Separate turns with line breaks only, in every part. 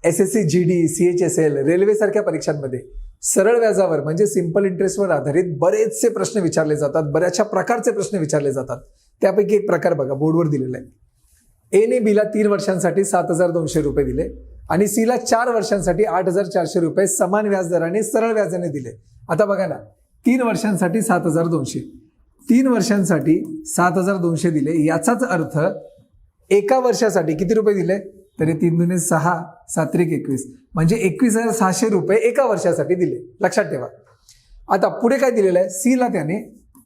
SSC GD, CHSL, railway सारख्या परीक्षांमध्ये सरळ व्याजावर म्हणजे सिंपल इंटरेस्टवर आधारित बरेचसे प्रश्न विचारले जातात, बऱ्याचशा प्रकारचे प्रश्न विचारले जातात. त्यापैकी एक प्रकार बघा बोर्डवर दिलेला आहे. A ने B ला 3 वर्षांसाठी 7,200 रुपये दिले आणि C ला 4 वर्षांसाठी 8,400 रुपये समान व्याजदराने सरळ व्याजाने दिले. आता बघा ना, 3 वर्षांसाठी 7,200, 3 वर्षांसाठी 7,200 दिले. याचाच अर्थ एका वर्षासाठी किती रुपये दिले? तरी 3 दुने 6, 7 त्रिक 21, म्हणजे 21,600 रुपये एका वर्षासाठी दिले. लक्षात ठेवा. आता पुढे काय दिलेलं आहे? C ला त्याने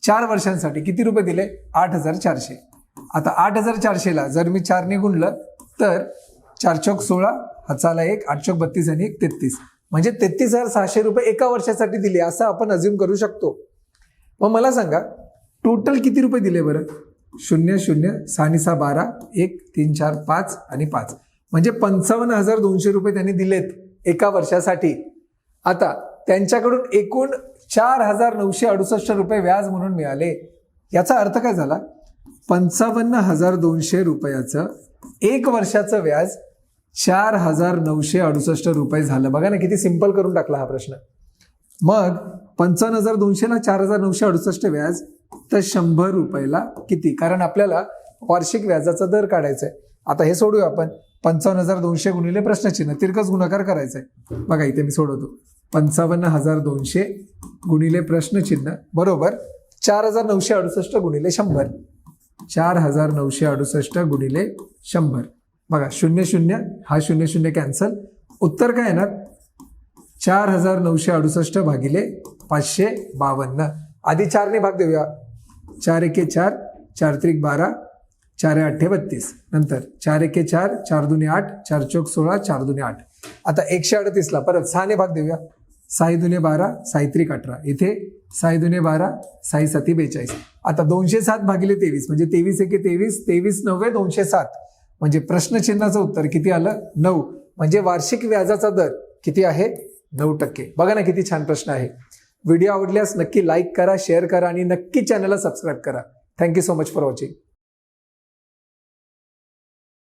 4 वर्षांसाठी किती रुपये दिले? 8,400. आता 8,400 ला जर मी 4 ने गुणलं तर 4 चौक 16, हाचाला 1, 8 चौक 32 आणि 1 33, म्हणजे 33,600 रुपये एका वर्षासाठी दिले असं आपण अज्युम करू शकतो. मग मला सांगा टोटल किती रुपये दिले बरं? 0 0 6 6 12 1 3 4 5 आणि 5, म्हणजे 55,200 रुपये त्यांनी दिलेत एका वर्षासाठी. आता त्यांच्याकडून एकूण 4,968 रुपये व्याज म्हणून मिळाले. याचा अर्थ काय झाला? 55,200 रुपयाचं एक वर्षाचं व्याज 4,968 रुपये झालं. बघा ना किती सिंपल करून टाकला हा प्रश्न. मग 55,200 ला 4,968 व्याज तर 100 रुपयाला किती? कारण आपल्याला वार्षिक व्याजाचा दर काढायचा आहे. आता हे सोडूया आपण. 55,200 गुणिले प्रश्नचिन्ह तिरकस गुणाकार करायचा आहे. बघा इथे मी सोडवतो. 55,200 गुणिले प्रश्नचिन्ह बरोबर 4,968 गुणिले 100. 4,968 गुणिले 100. बघा 0 0 हा 0 0 कॅन्सल. उत्तर काय येणार? 4,968 भागिले 552. आधी 4 ने भाग देऊया. 4 एके 4, 4 त्रिक 12, 4 8 32. नंतर 4 एके 4, 4 दुने 8, 4 चौक 16, 4 दुने 8. आता 138 ला परत 6 ने भाग देऊया. 6 दुने 12, 6 त्रिक 18. इथे 6 दुने 12, 6 7 42. आता 207 भागिले 23, म्हणजे 23 एके 23, 23 9 207, म्हणजे प्रश्नचिन्हाचं उत्तर किती आलं? 9. म्हणजे वार्षिक व्याजाचा दर किती आहे? 9%. बघा ना किती छान प्रश्न आहे. व्हिडिओ आवडल्यास नक्की लाईक करा, शेअर करा आणि नक्की चॅनलला सबस्क्राईब करा. Thank you so much for watching.